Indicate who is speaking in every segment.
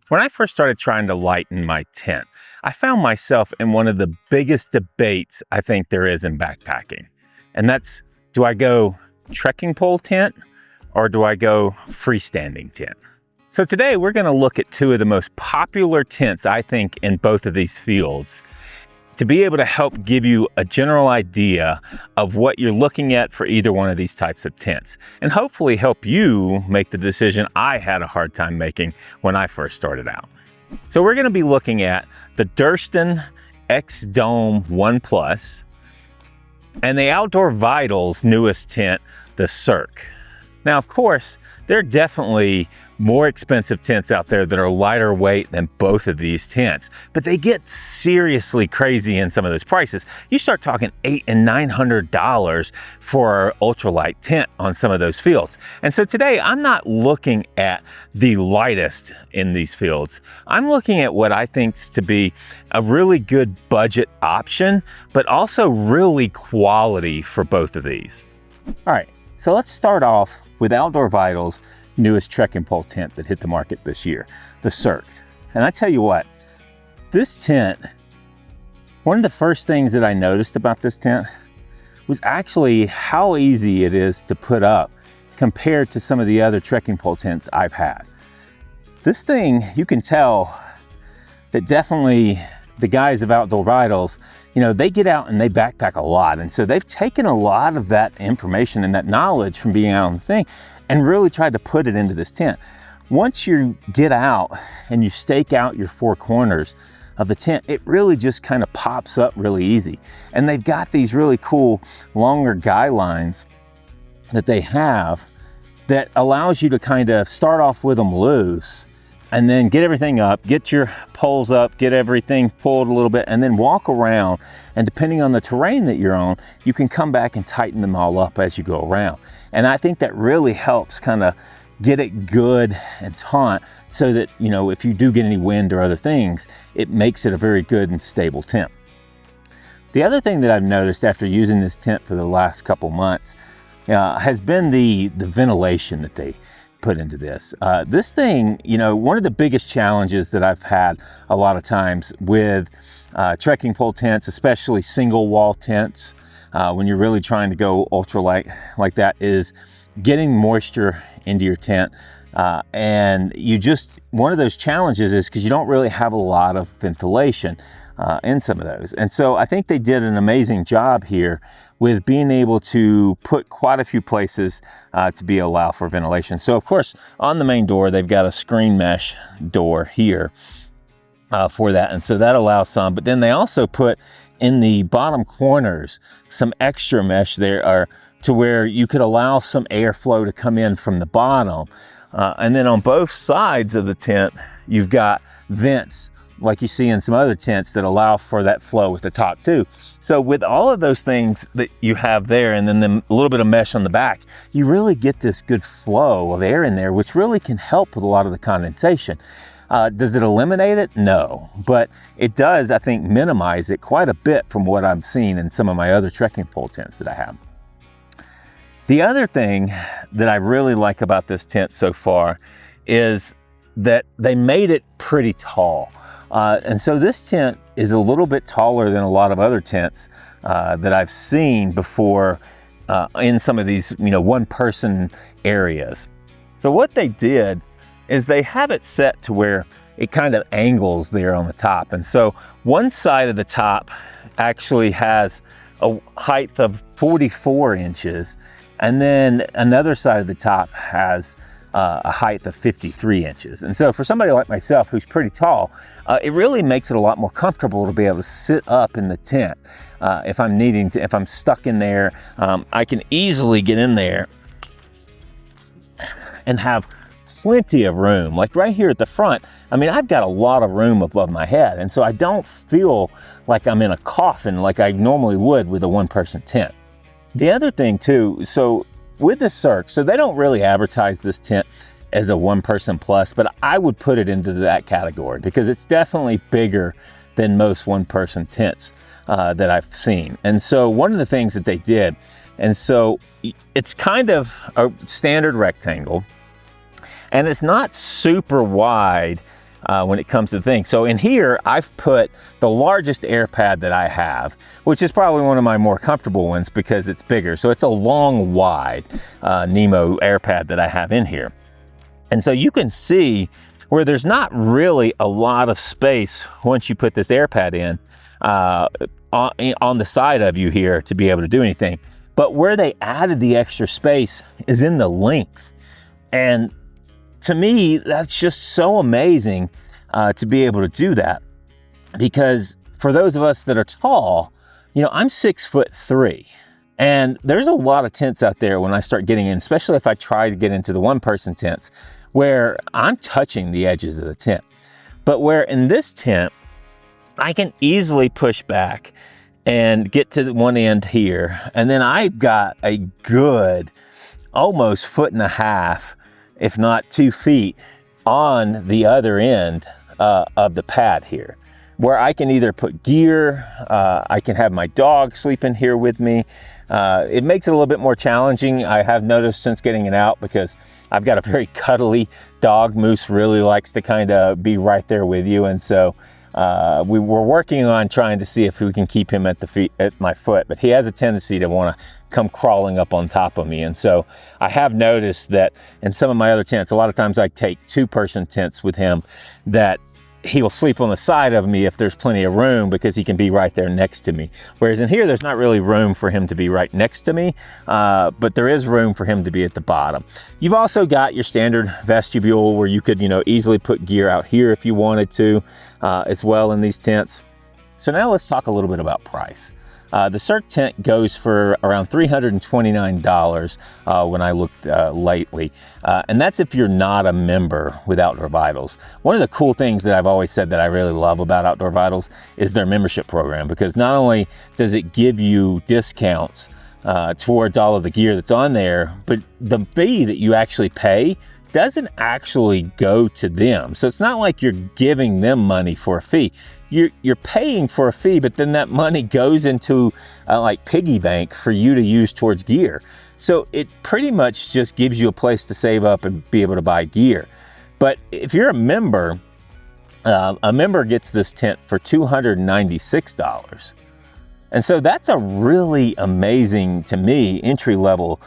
Speaker 1: When I first started trying to lighten my tent, I found myself in one of the biggest debates I think there is in backpacking. And that's, do I go trekking pole tent or do I go freestanding tent? So today we're going to look at two of the most popular tents, I think, in both of these fields, to be able to help give you a general idea of what you're looking at for either one of these types of tents, and hopefully help you make the decision I had a hard time making when I first started out. So we're going to be looking at the Durston X-Dome 1 Plus and the Outdoor Vitals newest tent, the Circ. Now, of course, there are definitely more expensive tents out there that are lighter weight than both of these tents, but they get seriously crazy in some of those prices. You start talking $800 and $900 for our ultralight tent on some of those fields. And so today I'm not looking at the lightest in these fields. I'm looking at what I think to be a really good budget option, but also really quality for both of these. All right, so let's start off with Outdoor Vitals' newest trekking pole tent that hit the market this year, the Circ. And I tell you what, this tent, one of the first things that I noticed about this tent was actually how easy it is to put up compared to some of the other trekking pole tents I've had. This thing, you can tell that definitely the guys of Outdoor Vitals, you know, they get out and they backpack a lot. And so they've taken a lot of that information and that knowledge from being out on the thing and really tried to put it into this tent. Once you get out and you stake out your four corners of the tent, it really just kind of pops up really easy. And they've got these really cool longer guy lines that they have that allows you to kind of start off with them loose and then get everything up, get your poles up, get everything pulled a little bit, and then walk around. And depending on the terrain that you're on, you can come back and tighten them all up as you go around. And I think that really helps kind of get it good and taut so that, you know, if you do get any wind or other things, it makes it a very good and stable tent. The other thing that I've noticed after using this tent for the last couple months has been the ventilation that they put into this. This thing, you know, one of the biggest challenges that I've had a lot of times with trekking pole tents, especially single wall tents, when you're really trying to go ultralight like that, is getting moisture into your tent. And one of those challenges is because you don't really have a lot of ventilation in some of those. And so I think they did an amazing job here with being able to put quite a few places to be allow for ventilation. So of course, on the main door, they've got a screen mesh door here for that. And so that allows some, but then they also put in the bottom corners some extra mesh there to where you could allow some airflow to come in from the bottom. And then on both sides of the tent, you've got vents like you see in some other tents that allow for that flow at the top too. So with all of those things that you have there, and then a little bit of mesh on the back, you really get this good flow of air in there, which really can help with a lot of the condensation. Does it eliminate it? No, but it does, I think, minimize it quite a bit from what I've seen in some of my other trekking pole tents that I have. The other thing that I really like about this tent so far is that they made it pretty tall. And so this tent is a little bit taller than a lot of other tents that I've seen before in some of these, you know, one-person areas. So what they did is they have it set to where it kind of angles there on the top. And so one side of the top actually has a height of 44 inches, and then another side of the top has a height of 53 inches. And so for somebody like myself who's pretty tall, it really makes it a lot more comfortable to be able to sit up in the tent. If I'm stuck in there, I can easily get in there and have plenty of room. Like right here at the front, I mean, I've got a lot of room above my head. And so I don't feel like I'm in a coffin like I normally would with a one-person tent. The other thing too, so with the Circ, so they don't really advertise this tent as a one-person plus, but I would put it into that category because it's definitely bigger than most one-person tents that I've seen. And so one of the things that they did, and so it's kind of a standard rectangle, and it's not super wide when it comes to things. So in here, I've put the largest air pad that I have, which is probably one of my more comfortable ones because it's bigger. So it's a long, wide Nemo air pad that I have in here. And so you can see where there's not really a lot of space once you put this air pad in on the side of you here to be able to do anything. But where they added the extra space is in the length. And to me, that's just so amazing to be able to do that. Because for those of us that are tall, you know, I'm 6'3". And there's a lot of tents out there when I start getting in, especially if I try to get into the one-person tents, where I'm touching the edges of the tent. But where in this tent, I can easily push back and get to one end here. And then I've got a good almost 1.5 feet, if not 2 feet, on the other end of the pad here, where I can either put gear, I can have my dog sleep in here with me. It makes it a little bit more challenging, I have noticed, since getting it out, because I've got a very cuddly dog. Moose really likes to kind of be right there with you. And so we were working on trying to see if we can keep him at my foot, but he has a tendency to want to come crawling up on top of me. And so I have noticed that in some of my other tents, a lot of times I take 2-person tents with him, that he will sleep on the side of me if there's plenty of room, because he can be right there next to me. Whereas in here, there's not really room for him to be right next to me, but there is room for him to be at the bottom. You've also got your standard vestibule where you could, you know, easily put gear out here if you wanted to, as well in these tents. So now let's talk a little bit about price. The Circ tent goes for around $329 when I looked lately. And that's if you're not a member with Outdoor Vitals. One of the cool things that I've always said that I really love about Outdoor Vitals is their membership program, because not only does it give you discounts towards all of the gear that's on there, but the fee that you actually pay doesn't actually go to them. So it's not like you're giving them money for a fee. You're paying for a fee, but then that money goes into like piggy bank for you to use towards gear. So it pretty much just gives you a place to save up and be able to buy gear. But if you're a member gets this tent for $296. And so that's a really amazing, to me, entry-level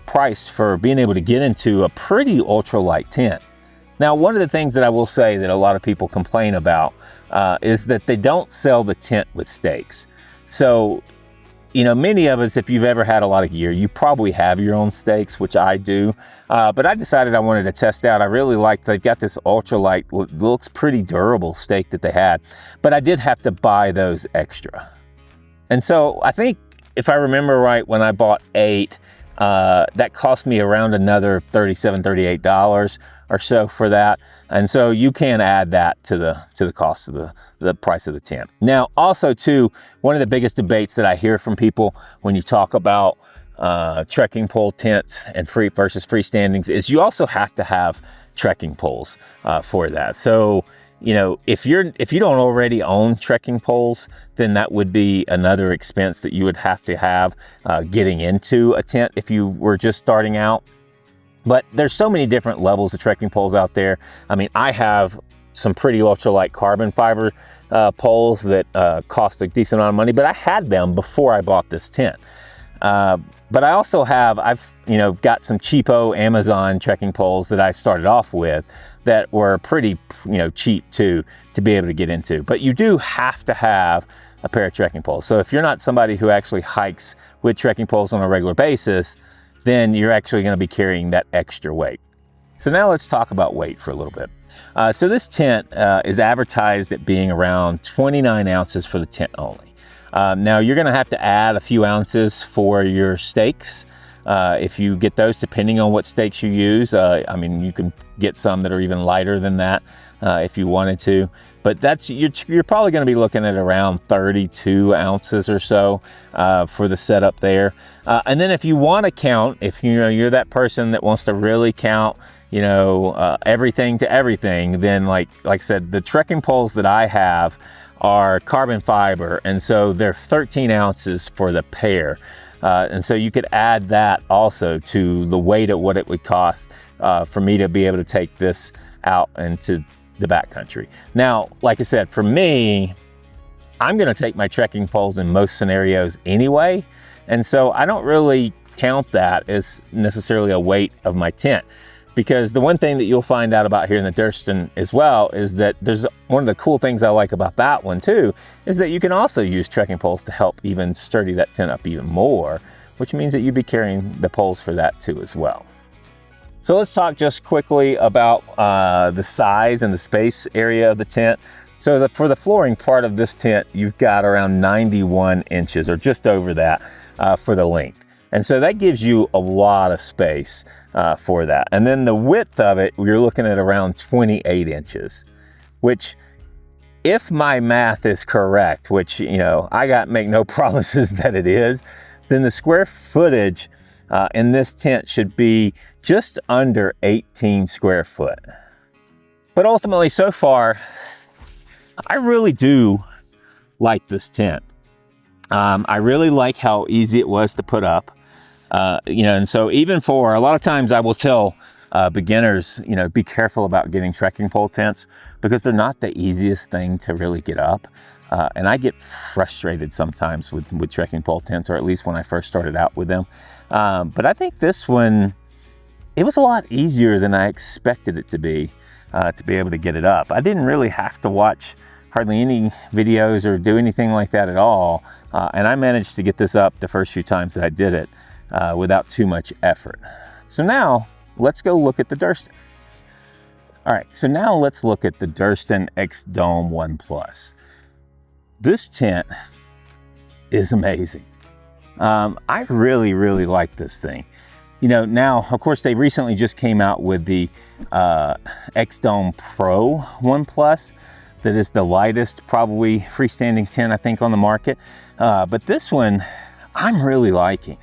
Speaker 1: price for being able to get into a pretty ultralight tent. Now, one of the things that I will say that a lot of people complain about is that they don't sell the tent with stakes. So, you know, many of us, if you've ever had a lot of gear, you probably have your own stakes, which I do. But I decided I wanted to test out. I really liked, they've got this ultralight, looks pretty durable stake that they had, but I did have to buy those extra. And so I think, if I remember right, when I bought 8, that cost me around another $37, $38 or so for that. And so you can add that to the cost of the price of the tent. Now, also too, one of the biggest debates that I hear from people when you talk about trekking pole tents and versus freestandings is you also have to have trekking poles for that. So, you know, if you don't already own trekking poles, then that would be another expense that you would have to have getting into a tent if you were just starting out. But there's so many different levels of trekking poles out there. I mean, I have some pretty ultralight carbon fiber poles that cost a decent amount of money, but I had them before I bought this tent. But I also I've got some cheapo Amazon trekking poles that I started off with that were pretty, cheap too, to be able to get into. But you do have to have a pair of trekking poles. So if you're not somebody who actually hikes with trekking poles on a regular basis, then you're actually going to be carrying that extra weight. So now let's talk about weight for a little bit. So this tent is advertised at being around 29 ounces for the tent only. Now you're going to have to add a few ounces for your stakes. If you get those, depending on what stakes you use, I mean, you can get some that are even lighter than that if you wanted to. But you're probably going to be looking at around 32 ounces or so for the setup there. And then if you want to count, if you're that person that wants to really count, everything to everything, then like I said, the trekking poles that I have are carbon fiber, and so they're 13 ounces for the pair. And so you could add that also to the weight of what it would cost for me to be able to take this out and to the backcountry. Now, like I said, for me, I'm gonna take my trekking poles in most scenarios anyway. And so I don't really count that as necessarily a weight of my tent. Because the one thing that you'll find out about here in the Durston as well is that there's one of the cool things I like about that one too, is that you can also use trekking poles to help even sturdy that tent up even more, which means that you'd be carrying the poles for that too as well. So let's talk just quickly about the size and the space area of the tent. So for the flooring part of this tent, you've got around 91 inches or just over that for the length. And so that gives you a lot of space for that. And then the width of it, you're looking at around 28 inches, which if my math is correct, which, you know, I make no promises that it is, then the square footage in this tent should be just under 18 square foot. But ultimately, so far, I really do like this tent. I really like how easy it was to put up. You know, and so even for a lot of times I will tell beginners, you know, be careful about getting trekking pole tents because they're not the easiest thing to really get up. And I get frustrated sometimes with trekking pole tents, or at least when I first started out with them. But I think this one, it was a lot easier than I expected it to be able to get it up. I didn't really have to watch hardly any videos or do anything like that at all. And I managed to get this up the first few times that I did it without too much effort. So now let's go look at the Durston. All right, so now let's look at the Durston X-Dome 1 Plus. This tent is amazing. I really, really like this thing. You know, now, of course, they recently just came out with the X-Dome Pro 1 Plus. That is the lightest, probably freestanding tent, I think, on the market. But this one, I'm really liking.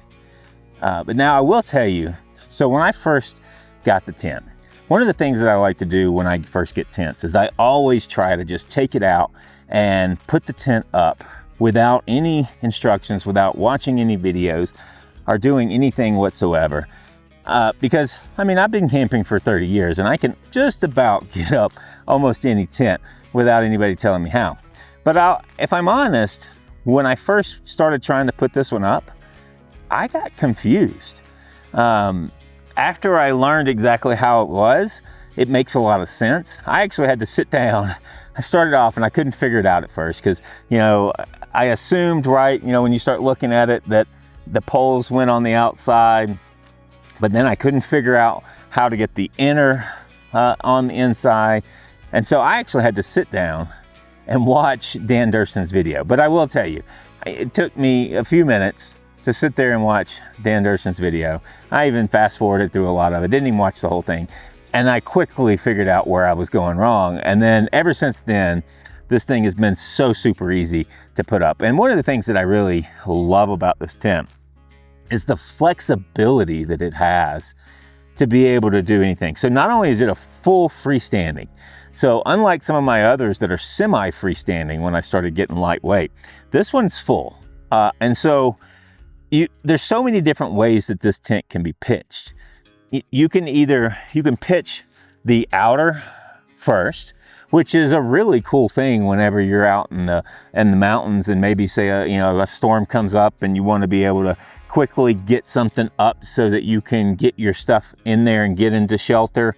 Speaker 1: But now I will tell you, so when I first got the tent, one of the things that I like to do when I first get tents is I always try to just take it out and put the tent up without any instructions, without watching any videos or doing anything whatsoever. Because, I mean, I've been camping for 30 years and I can just about get up almost any tent without anybody telling me how. But if I'm honest, when I first started trying to put this one up, I got confused. After I learned exactly how it was, it makes a lot of sense. I actually had to sit down. I started off and I couldn't figure it out at first because, you know, I assumed, right, you know, when you start looking at it, that the poles went on the outside, but then I couldn't figure out how to get the inner on the inside. And so I actually had to sit down and watch Dan Durston's video. But I will tell you, it took me a few minutes to sit there and watch Dan Durston's video. I even fast forwarded through a lot of it, didn't even watch the whole thing. And I quickly figured out where I was going wrong. And then ever since then, this thing has been so super easy to put up. And one of the things that I really love about this tent is the flexibility that it has to be able to do anything. So not only is it a full freestanding, so unlike some of my others that are semi-freestanding when I started getting lightweight, this one's full. And so there's so many different ways that this tent can be pitched. You can pitch the outer first, which is a really cool thing whenever you're out in the mountains and maybe say a storm comes up and you want to be able to quickly get something up so that you can get your stuff in there and get into shelter.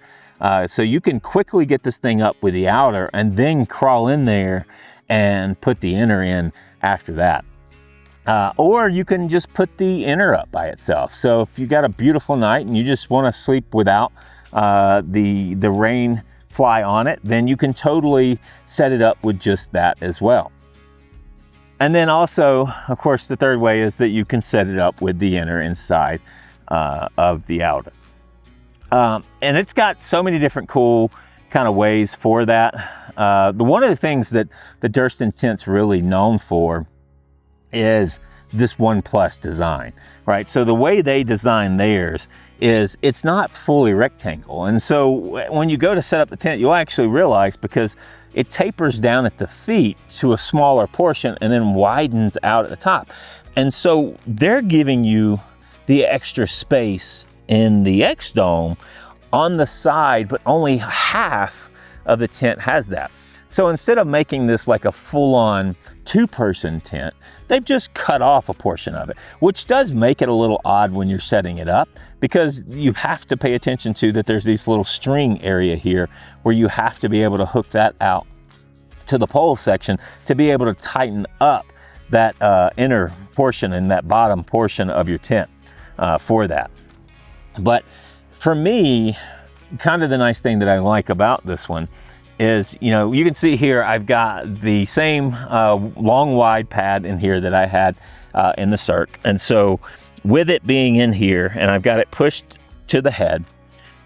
Speaker 1: So you can quickly get this thing up with the outer and then crawl in there and put the inner in after that. Or you can just put the inner up by itself. So if you got a beautiful night and you just want to sleep without the rain fly on it, then you can totally set it up with just that as well. And then also, of course, the third way is that you can set it up with the inner inside of the outer. And it's got so many different cool kind of ways for that. One of the things that the Durston tent's really known for is this 1 Plus design, right? So the way they design theirs is it's not fully rectangle. And so when you go to set up the tent, you'll actually realize, because it tapers down at the feet to a smaller portion and then widens out at the top. And so they're giving you the extra space in the X-Dome on the side, but only half of the tent has that. So instead of making this like a full-on 2-person tent, they've just cut off a portion of it, which does make it a little odd when you're setting it up, because you have to pay attention to that there's this little string area here where you have to be able to hook that out to the pole section to be able to tighten up that inner portion and that bottom portion of your tent for that. But for me, kind of the nice thing that I like about this one is, you know, you can see here I've got the same long wide pad in here that I had in the Circ. And so with it being in here and I've got it pushed to the head,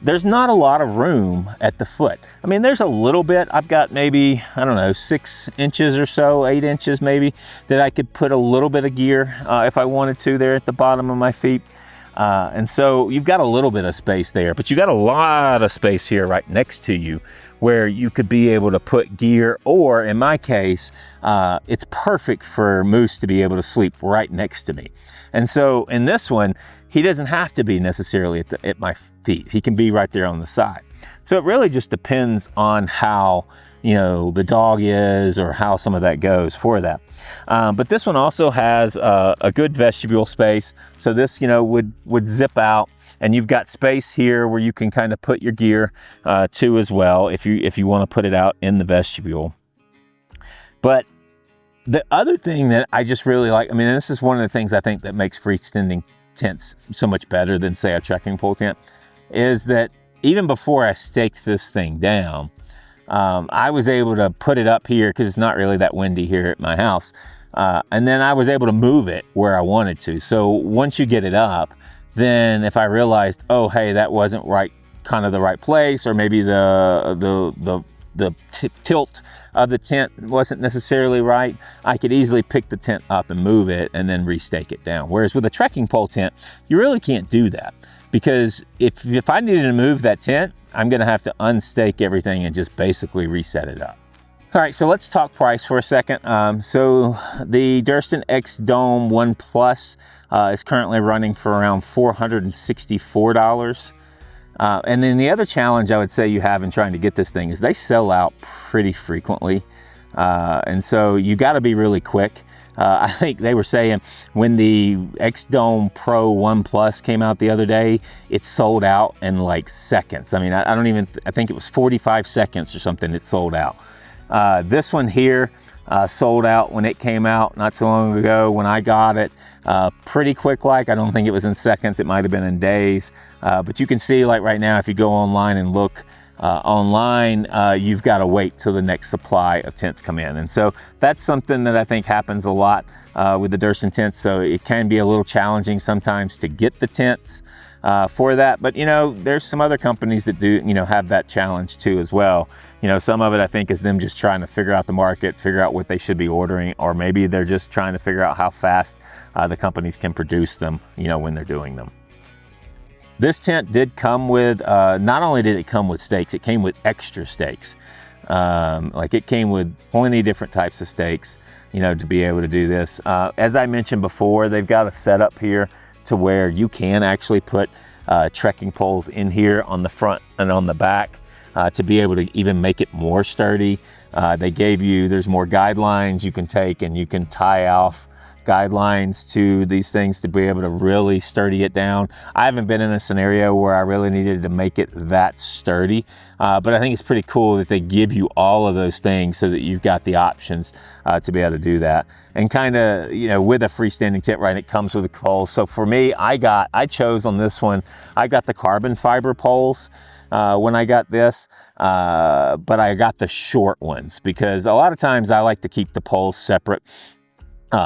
Speaker 1: there's not a lot of room at the foot. I mean, there's a little bit. I've got maybe, I don't know, 6 inches or so, 8 inches maybe, that I could put a little bit of gear if I wanted to there at the bottom of my feet. And so you've got a little bit of space there, but you got a lot of space here right next to you where you could be able to put gear, or in my case, it's perfect for Moose to be able to sleep right next to me. And so in this one, he doesn't have to be necessarily at my feet. He can be right there on the side. So it really just depends on how, you know, the dog is or how some of that goes for that. But this one also has a good vestibule space. So this, you know, would zip out, and you've got space here where you can kind of put your gear to as well if you want to put it out in the vestibule. But the other thing that I just really like, I mean, this is one of the things I think that makes freestanding tents so much better than, say, a trekking pole tent, is that even before I staked this thing down, I was able to put it up here because it's not really that windy here at my house. And then I was able to move it where I wanted to. So once you get it up, then if I realized, oh, hey, that wasn't kind of the right place, or maybe the tilt of the tent wasn't necessarily right, I could easily pick the tent up and move it and then restake it down. Whereas with a trekking pole tent, you really can't do that, because if I needed to move that tent, I'm gonna have to unstake everything and just basically reset it up. All right, so let's talk price for a second. So the Durston X-Dome 1 Plus is currently running for around $464. And then the other challenge I would say you have in trying to get this thing is they sell out pretty frequently. And so you gotta be really quick. I think they were saying when the X-Dome Pro 1 Plus came out the other day, it sold out in like seconds. I mean, I think it was 45 seconds or something it sold out. This one here sold out when it came out not too long ago when I got it. Pretty quick, like, I don't think it was in seconds, it might have been in days. But you can see, like right now, if you go online and look online, you've got to wait till the next supply of tents come in. And so that's something that I think happens a lot with the Durston tents. So it can be a little challenging sometimes to get the tents for that. But, you know, there's some other companies that do, you know, have that challenge too as well. You know, some of it I think is them just trying to figure out the market, figure out what they should be ordering, or maybe they're just trying to figure out how fast the companies can produce them, you know, when they're doing them. This tent did come with, not only did it come with stakes, it came with extra stakes. Like it came with plenty different types of stakes, you know, to be able to do this. As I mentioned before, they've got a setup here to where you can actually put trekking poles in here on the front and on the back to be able to even make it more sturdy. They gave you, there's more guidelines you can take, and you can tie off guidelines to these things to be able to really sturdy it down. I haven't been in a scenario where I really needed to make it that sturdy, but I think it's pretty cool that they give you all of those things so that you've got the options to be able to do that. And kind of, you know, with a freestanding tent, right, it comes with a pole. So for me, I chose on this one, I got the carbon fiber poles when I got this, but I got the short ones because a lot of times I like to keep the poles separate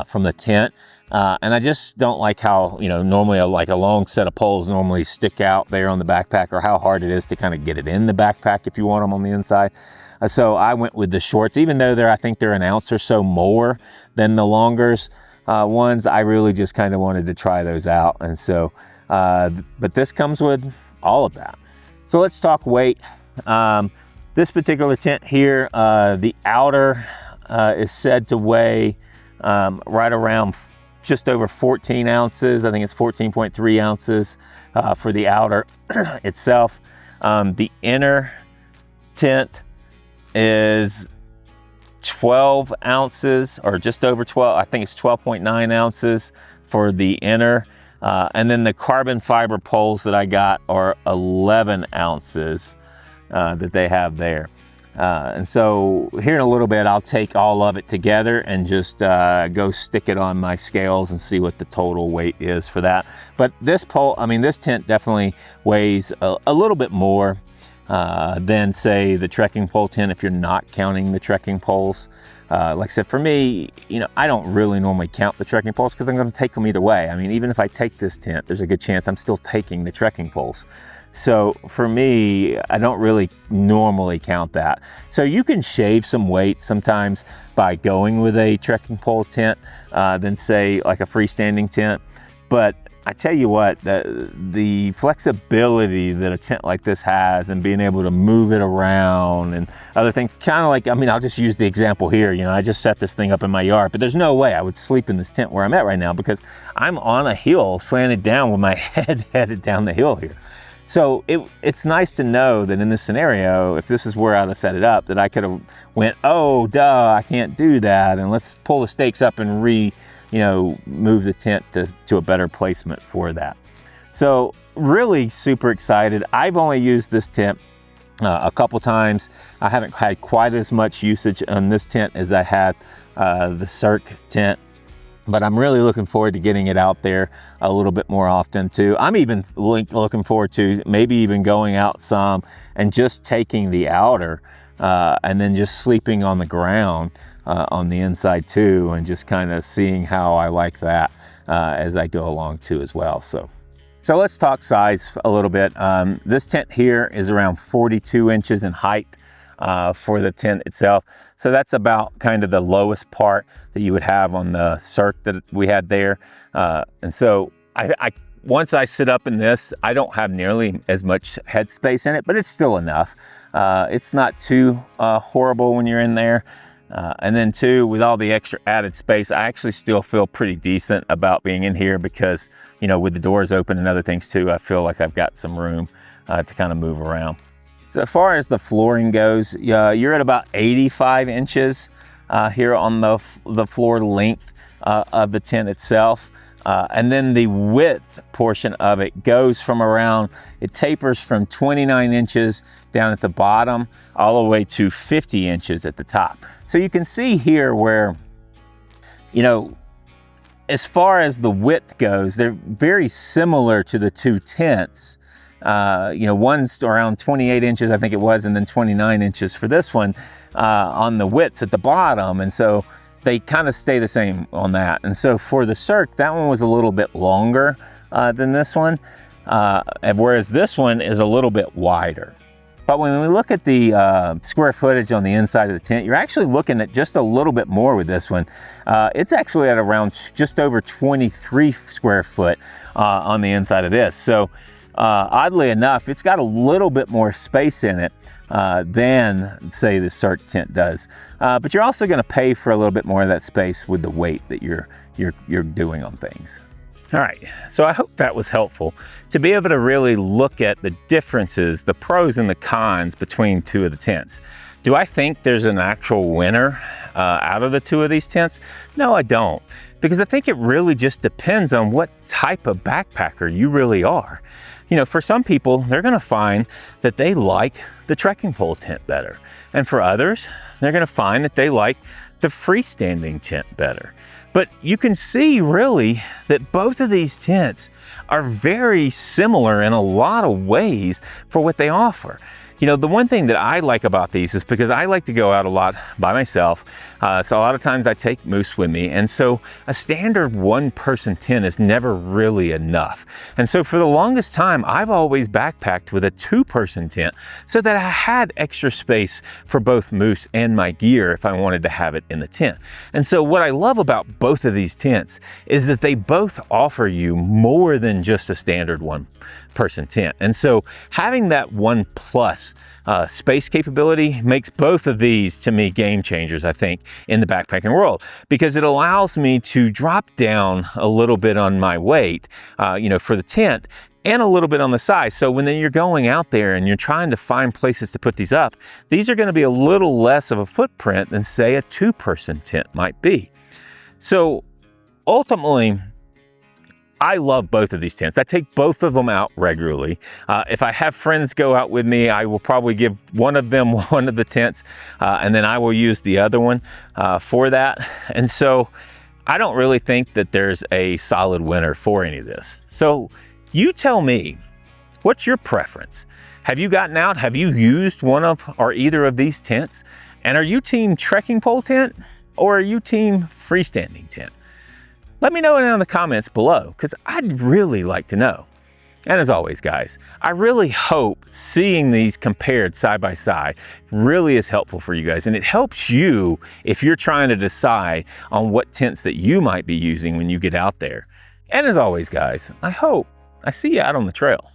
Speaker 1: from the tent. And I just don't like how, you know, normally like a long set of poles normally stick out there on the backpack, or how hard it is to kind of get it in the backpack if you want them on the inside. So I went with the shorts, even though I think they're an ounce or so more than the longers ones. I really just kind of wanted to try those out. And so, but this comes with all of that. So let's talk weight. This particular tent here, the outer is said to weigh right around just over 14 ounces. I think it's 14.3 ounces for the outer itself. The inner tent is 12 ounces, or just over 12. I think it's 12.9 ounces for the inner. And then the carbon fiber poles that I got are 11 ounces that they have there. And so here in a little bit, I'll take all of it together and just go stick it on my scales and see what the total weight is for that. But this pole, I mean, this tent definitely weighs a little bit more than, say, the trekking pole tent if you're not counting the trekking poles. Like I said, for me, you know, I don't really normally count the trekking poles because I'm going to take them either way. I mean, even if I take this tent, there's a good chance I'm still taking the trekking poles. So for me, I don't really normally count that. So you can shave some weight sometimes by going with a trekking pole tent than, say, like a freestanding tent. But I tell you what, the flexibility that a tent like this has and being able to move it around and other things, kind of like, I mean, I'll just use the example here. You know, I just set this thing up in my yard, but there's no way I would sleep in this tent where I'm at right now because I'm on a hill slanted down with my head headed down the hill here. So it's nice to know that in this scenario, if this is where I'd have set it up, that I could have went, oh, duh, I can't do that. And let's pull the stakes up and move the tent to a better placement for that. So really super excited. I've only used this tent a couple times. I haven't had quite as much usage on this tent as I had the Circ tent, but I'm really looking forward to getting it out there a little bit more often too. I'm even looking forward to maybe even going out some and just taking the outer and then just sleeping on the ground on the inside too, and just kind of seeing how I like that as I go along too as well. So let's talk size a little bit. This tent here is around 42 inches in height for the tent itself. So that's about kind of the lowest part that you would have on the Circ that we had there. And so once I sit up in this, I don't have nearly as much headspace in it, but it's still enough. It's not too horrible when you're in there. And then too, with all the extra added space, I actually still feel pretty decent about being in here because, you know, with the doors open and other things too, I feel like I've got some room to kind of move around. So as far as the flooring goes, you're at about 85 inches here on the floor length of the tent itself. And then the width portion of it goes from around, it tapers from 29 inches down at the bottom all the way to 50 inches at the top. So you can see here where, you know, as far as the width goes, they're very similar to the two tents. You know, one's around 28 inches, I think it was, and then 29 inches for this one on the widths at the bottom. And so they kind of stay the same on that. And so for the Circ, that one was a little bit longer than this one, whereas this one is a little bit wider. But when we look at the square footage on the inside of the tent, you're actually looking at just a little bit more with this one. It's actually at around just over 23 square foot on the inside of this. So oddly enough, it's got a little bit more space in it than, say, the Circ tent does. But you're also going to pay for a little bit more of that space with the weight that you're doing on things. All right, so I hope that was helpful to be able to really look at the differences, the pros and the cons between two of the tents. Do I think there's an actual winner out of the two of these tents? No, I don't, because I think it really just depends on what type of backpacker you really are. You know, for some people, they're going to find that they like the trekking pole tent better. And for others, they're going to find that they like the freestanding tent better. But you can see really that both of these tents are very similar in a lot of ways for what they offer. You know, the one thing that I like about these is because I like to go out a lot by myself. So a lot of times I take Moose with me. And so a standard one-person tent is never really enough. And so for the longest time, I've always backpacked with a two-person tent so that I had extra space for both Moose and my gear if I wanted to have it in the tent. And so what I love about both of these tents is that they both offer you more than just a standard one-person tent. And so having that one plus space capability makes both of these, to me, game changers, I think, in the backpacking world, because it allows me to drop down a little bit on my weight, you know, for the tent, and a little bit on the size. So when then you're going out there and you're trying to find places to put these up, these are going to be a little less of a footprint than say a 2-person tent might be. So ultimately, I love both of these tents. I take both of them out regularly. If I have friends go out with me, I will probably give one of them one of the tents, and then I will use the other one for that. And so I don't really think that there's a solid winner for any of this. So you tell me, what's your preference? Have you gotten out? Have you used one of or either of these tents? And are you team trekking pole tent or are you team freestanding tent? Let me know in the comments below, because I'd really like to know. And as always, guys, I really hope seeing these compared side by side really is helpful for you guys. And it helps you if you're trying to decide on what tents that you might be using when you get out there. And as always, guys, I hope I see you out on the trail.